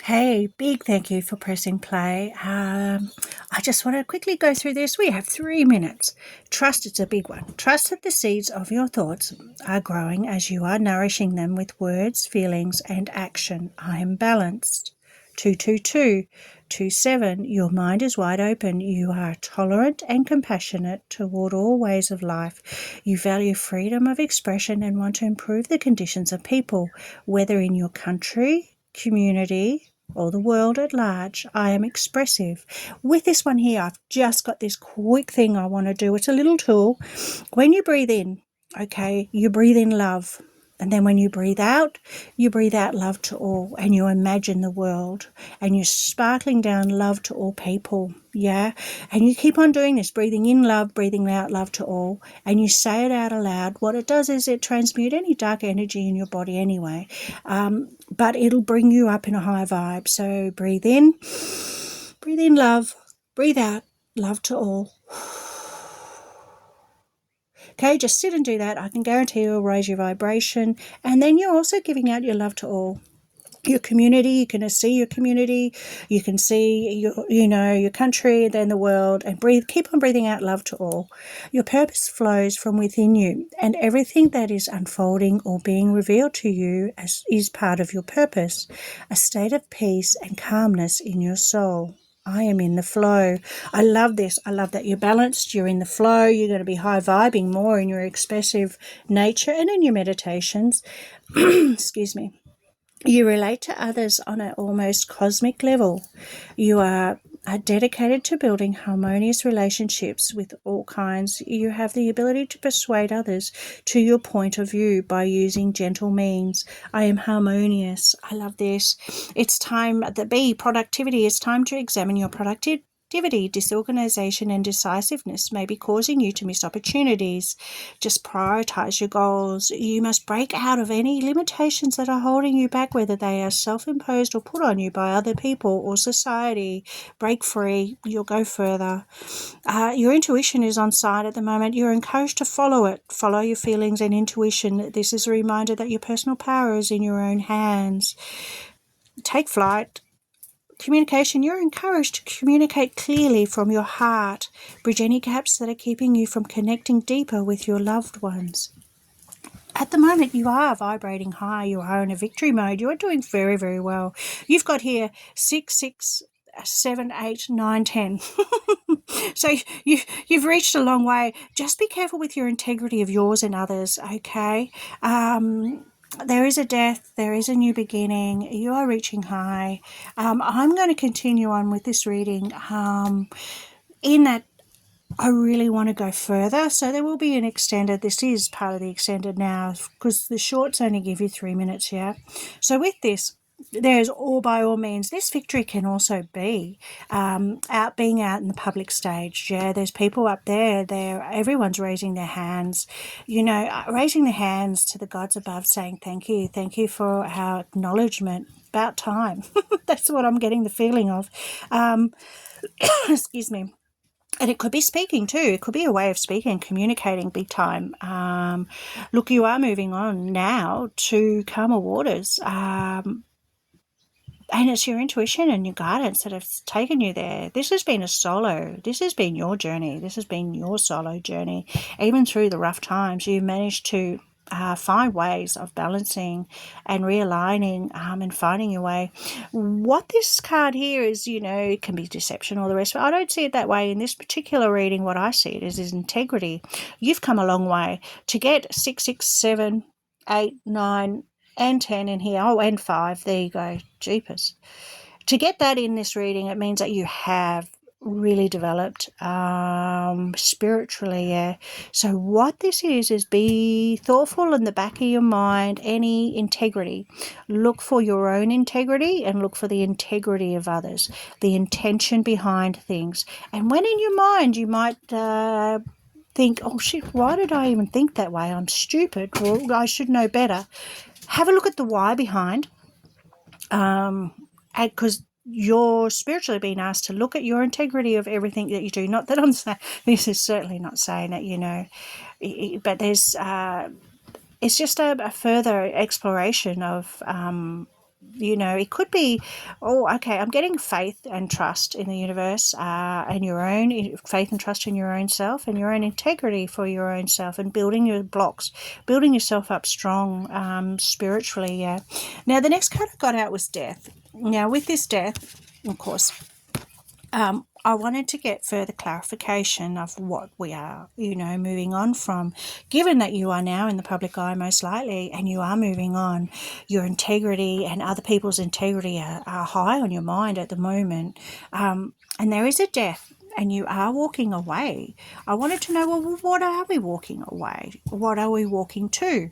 Hey, big thank you for pressing play. I just want to quickly go through this. We have 3 minutes. Trust, it's a big one. Trust that the seeds of your thoughts are growing as you are nourishing them with words, feelings, and action. I am balanced. 222. 27. Your mind is wide open. You are tolerant and compassionate toward all ways of life. You value freedom of expression and want to improve the conditions of people, whether in your country, community, or the world at large. I am expressive. With this one here, I've just got this quick thing I want to do. It's a little tool. When you breathe in, okay, you breathe in love. And then when you breathe out love to all, and you imagine the world, and you're sparkling down love to all people, yeah? And you keep on doing this, breathing in love, breathing out love to all, and you say it out aloud. What it does is it transmutes any dark energy in your body anyway, but it'll bring you up in a high vibe. So breathe in love, breathe out love to all. Okay, just sit and do that. I can guarantee you'll raise your vibration. And then you're also giving out your love to all. Your community, you can see your community, you can see your country, then the world, and keep on breathing out love to all. Your purpose flows from within you, and everything that is unfolding or being revealed to you is part of your purpose, a state of peace and calmness in your soul. I am in the flow. I love this. I love that you're balanced, you're in the flow, you're going to be high vibing more in your expressive nature and in your meditations. Excuse me. You relate to others on an almost cosmic level. You are dedicated to building harmonious relationships with all kinds. You have the ability to persuade others to your point of view by using gentle means. I am harmonious. I love this. It's time, the B, productivity. It's time to examine your productivity. Disorganization and decisiveness may be causing you to miss opportunities. Just prioritize your goals. You must break out of any limitations that are holding you back, whether they are self-imposed or put on you by other people or society. Break free. You'll go further. Your intuition is on side at the moment. You're encouraged to follow it. Follow your feelings and intuition. This is a reminder that your personal power is in your own hands. Take flight. Communication, you're encouraged to communicate clearly from your heart. Bridge any gaps that are keeping you from connecting deeper with your loved ones. At the moment, you are vibrating high. You are in a victory mode. You are doing very, very well. You've got here 6, 6, 7, 8, 9, 10. So you've reached a long way. Just be careful with your integrity of yours and others, okay? There is a death, there is a new beginning, you are reaching high. I'm going to continue on with this reading in that I really want to go further. So there will be an extended, this is part of the extended now because the shorts only give you 3 minutes, yeah? So with this, there's by all means, this victory can also be being out in the public stage. Yeah, there's people up there, everyone's raising their hands, raising their hands to the gods above saying thank you for our acknowledgement. About time. That's what I'm getting the feeling of. Excuse me. And it could be speaking too. It could be a way of speaking, communicating big time. Look, you are moving on now to calmer waters. And it's your intuition and your guidance that have taken you there. This has been this has been your journey. This has been your solo journey. Even through the rough times, you've managed to find ways of balancing and realigning and finding your way. What this card here is, it can be deception or the rest, but I don't see it that way. In this particular reading, what I see it is integrity. You've come a long way to get 6, 6, 7, 8, 9, and 10 in here. Oh, and 5. There you go. Jeepers. To get that in this reading, it means that you have really developed spiritually, yeah. So what this is be thoughtful in the back of your mind, any integrity. Look for your own integrity and look for the integrity of others, the intention behind things. And when in your mind you might think, oh shit, why did I even think that way? I'm stupid, or I should know better. Have a look at the why behind, because you're spiritually being asked to look at your integrity of everything that you do. Not that I'm saying, this is certainly not saying that, but there's, it's just a further exploration of it could be, oh, okay, I'm getting faith and trust in the universe, and your own faith and trust in your own self and your own integrity for your own self, and building your blocks, building yourself up strong, spiritually. Yeah. Now, the next card I got out was death. Now, with this death, of course, I wanted to get further clarification of what we are, moving on from. Given that you are now in the public eye most likely, and you are moving on, your integrity and other people's integrity are high on your mind at the moment. And there is a death, and you are walking away. I wanted to know, well, what are we walking away? What are we walking to?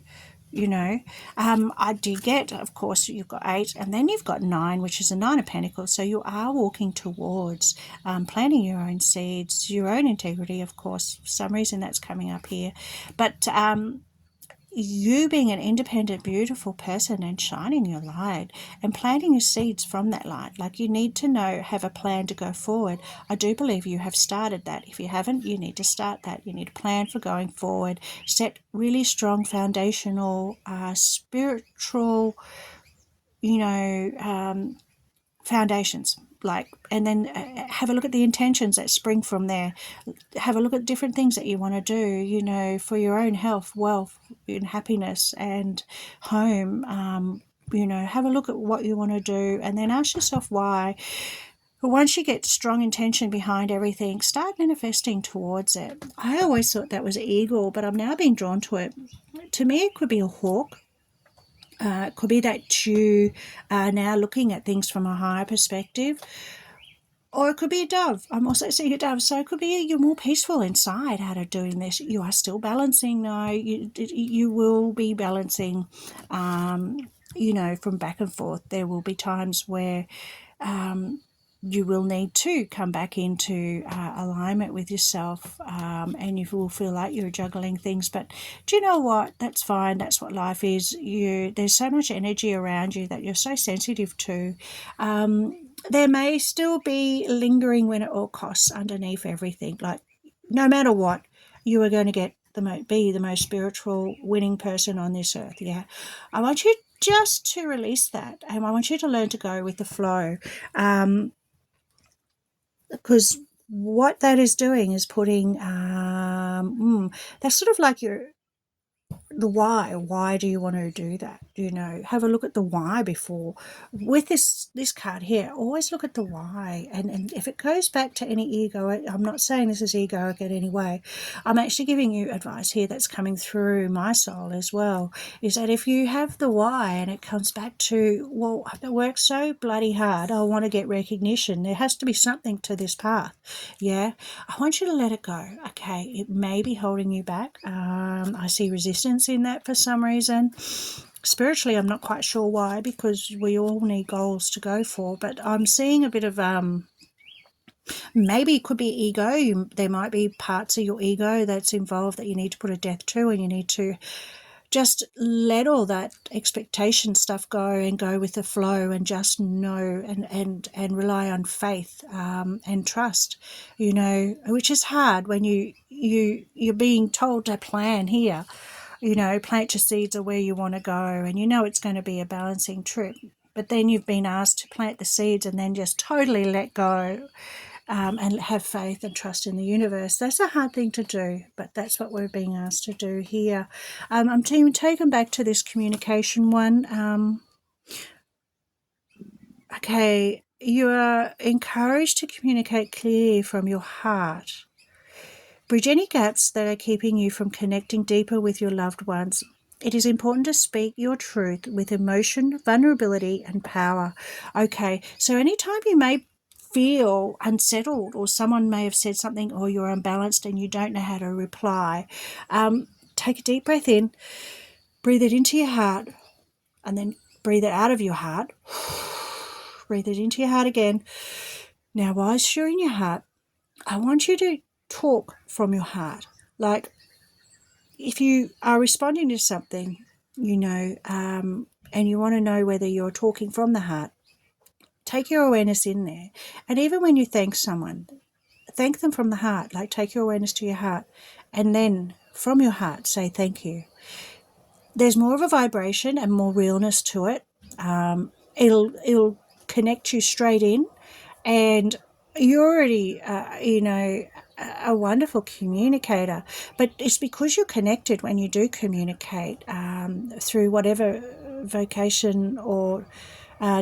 I do get, of course, you've got 8, and then you've got 9, which is a 9 of Pentacles. So you are walking towards planting your own seeds, your own integrity, of course. For some reason that's coming up here. But you being an independent, beautiful person and shining your light and planting your seeds from that light. Like, you need to have a plan to go forward. I do believe you have started that. If you haven't, you need to start that. You need to plan for going forward, set really strong foundational, spiritual, foundations. And then have a look at the intentions that spring from there. Have a look at different things that you want to do, for your own health, wealth, and happiness, and home. Have a look at what you want to do, and then ask yourself why. But once you get strong intention behind everything, start manifesting towards it. I always thought that was eagle, but I'm now being drawn to it. To me, it could be a hawk. It could be that you are now looking at things from a higher perspective, or it could be a dove. I'm also seeing a dove, so it could be you're more peaceful inside out of doing this. You are still balancing, no, you will be balancing, from back and forth. There will be times where you will need to come back into alignment with yourself, and you will feel like you're juggling things. But do you know what? That's fine. That's what life is. There's so much energy around you that you're so sensitive to. There may still be lingering when at all costs underneath everything. Like, no matter what, you are going to be the most spiritual, winning person on this earth. Yeah, I want you just to release that, and I want you to learn to go with the flow. Because what that is doing is putting that's sort of like the why do you want to do that? Have a look at the why before. With this card here, always look at the why, and if it goes back to any ego, I'm not saying this is egoic in any way. I'm actually giving you advice here that's coming through my soul as well, is that if you have the why and it comes back to, well, I've worked so bloody hard, I want to get recognition, there has to be something to this path. Yeah, I want you to let it go. Okay, it may be holding you back. I see resistance in that for some reason. Spiritually, I'm not quite sure why, because we all need goals to go for, but I'm seeing a bit of maybe it could be ego. There might be parts of your ego that's involved that you need to put a death to, and you need to just let all that expectation stuff go and go with the flow, and just know and rely on faith, and trust, which is hard when you're being told to plan here. Plant your seeds are where you want to go, and it's going to be a balancing trip. But then you've been asked to plant the seeds and then just totally let go, and have faith and trust in the universe. That's a hard thing to do, but that's what we're being asked to do here. I'm taken back to this communication one. Okay, you are encouraged to communicate clearly from your heart. Bridge any gaps that are keeping you from connecting deeper with your loved ones. It is important to speak your truth with emotion, vulnerability, and power. Okay, so anytime you may feel unsettled, or someone may have said something, or you're unbalanced and you don't know how to reply, take a deep breath in, breathe it into your heart, and then breathe it out of your heart. Breathe it into your heart again. Now, whilst you're in your heart, I want you to talk from your heart. Like, if you are responding to something, and you want to know whether you're talking from the heart, take your awareness in there. And even when you thank someone, thank them from the heart. Like, take your awareness to your heart, and then from your heart say thank you. There's more of a vibration and more realness to it. it'll connect you straight in, and you're already, a wonderful communicator. But it's because you're connected when you do communicate, through whatever vocation or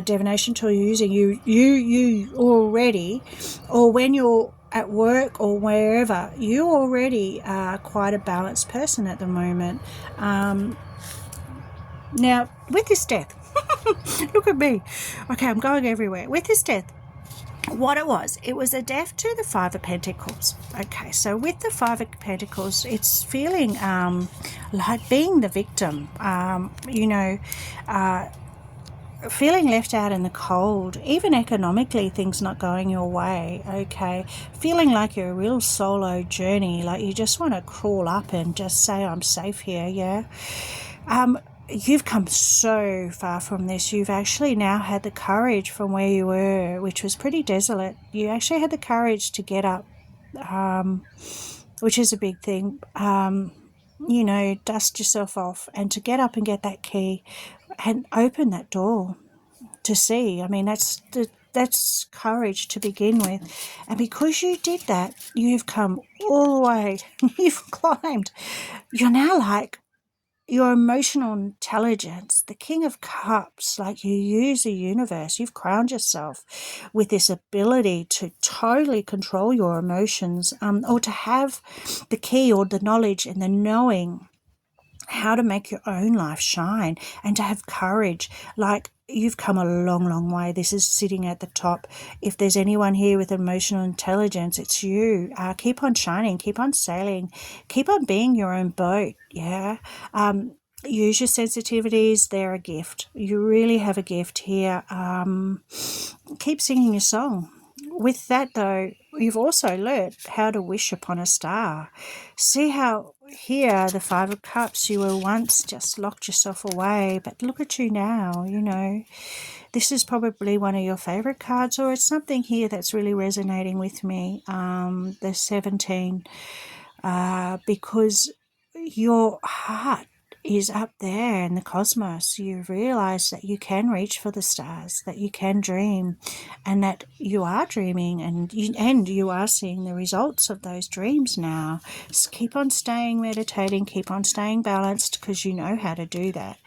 divination tool you're using. You already, or when you're at work or wherever, you already are quite a balanced person at the moment. Now, with this death, look at me. Okay, I'm going everywhere. With this death, what it was a death to the Five of Pentacles. Okay, so with the Five of Pentacles, it's feeling like being the victim, feeling left out in the cold, even economically, things not going your way. Okay, feeling like you're a real solo journey, like you just want to crawl up and just say, I'm safe here. Yeah. You've come so far from this. You've actually now had the courage from where you were, which was pretty desolate. You actually had the courage to get up, which is a big thing. Dust yourself off and to get up and get that key and open that door to see. I mean, that's courage to begin with. And because you did that, you've come all the way. You've climbed. You're now like, your emotional intelligence, the King of Cups, like you use the universe, you've crowned yourself with this ability to totally control your emotions, or to have the key or the knowledge and the knowing how to make your own life shine and to have courage. Like, you've come a long, long way. This is sitting at the top. If there's anyone here with emotional intelligence, it's you. Keep on shining, keep on sailing, keep on being your own boat. Yeah. Use your sensitivities. They're a gift. You really have a gift here. Keep singing your song. With that, though, you've also learnt how to wish upon a star. See how here, the Five of Cups, you were once just locked yourself away, but look at you now. This is probably one of your favourite cards, or it's something here that's really resonating with me, the 17, because your heart is up there in the cosmos. You realize that you can reach for the stars, that you can dream, and that you are dreaming, and you are seeing the results of those dreams now. Just keep on staying meditating, keep on staying balanced, because you know how to do that.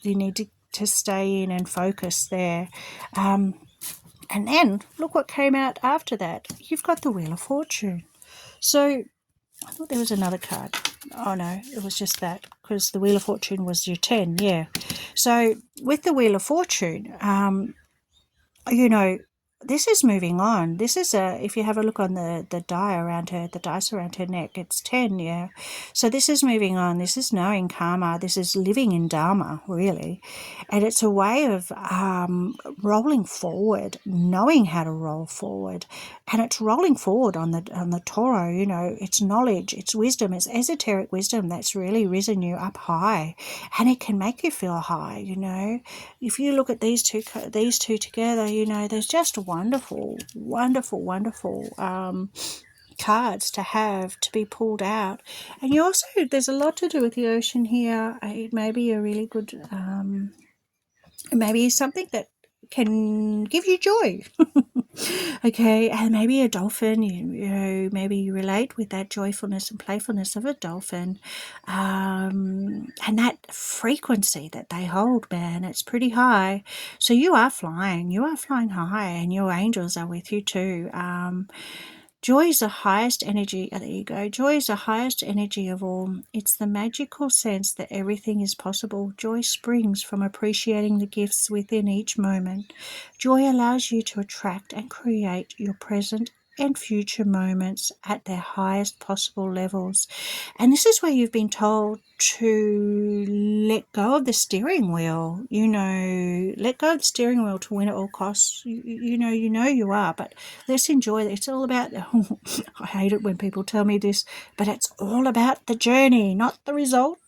You need to stay in and focus there. And then look what came out after that. You've got the Wheel of Fortune. So I thought there was another card. Oh no, it was just that, because the Wheel of Fortune was your 10, yeah. So with the Wheel of Fortune, this is moving on. This is if you have a look on the dice around her neck, it's 10, yeah. So this is moving on. This is knowing karma. This is living in dharma, really. And it's a way of rolling forward, knowing how to roll forward. And it's rolling forward on the Toro, it's knowledge, it's wisdom, it's esoteric wisdom that's really risen you up high. And it can make you feel high, If you look at these two together, there's just wonderful, wonderful, wonderful cards to have, to be pulled out. And there's a lot to do with the ocean here. It may be a really good, maybe something that can give you joy. Okay, and maybe a dolphin, maybe you relate with that joyfulness and playfulness of a dolphin, and that frequency that they hold, man, it's pretty high. So you are flying high, and your angels are with you too. Joy is the highest energy. There you go. Joy is the highest energy of all. It's the magical sense that everything is possible. Joy springs from appreciating the gifts within each moment. Joy allows you to attract and create your present and future moments at their highest possible levels. And this is where you've been told to let go of the steering wheel, let go of the steering wheel to win at all costs. You are, but let's enjoy it. It's all about, I hate it when people tell me this, but it's all about the journey, not the result.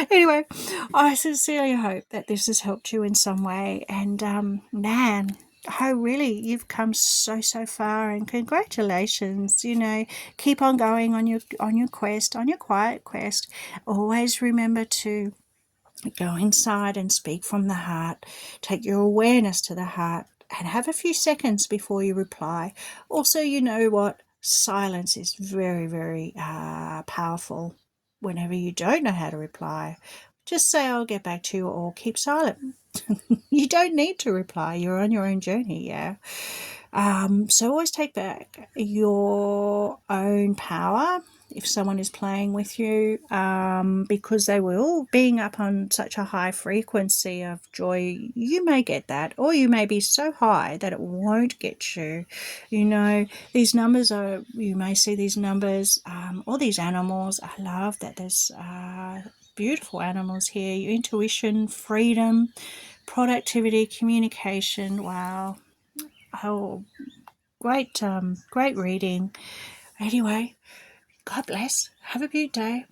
Anyway, I sincerely hope that this has helped you in some way. And man, really, you've come so far, and congratulations. Keep on going on your quest, on your quiet quest. Always remember to Go inside and speak from the heart. Take your awareness to the heart and have a few seconds before you reply. Also, you know what? Silence is very, very powerful. Whenever you don't know how to reply, just say, I'll get back to you, or keep silent. You don't need to reply. You're on your own journey, yeah. So always take back your own power if someone is playing with you, because they will. Being up on such a high frequency of joy, you may get that, or you may be so high that it won't get you. You know, these numbers are, you may see these numbers, or these animals. I love that there's beautiful animals here. Your intuition, freedom, productivity, communication. Wow. Oh, great reading. Anyway, God bless. Have a beautiful day.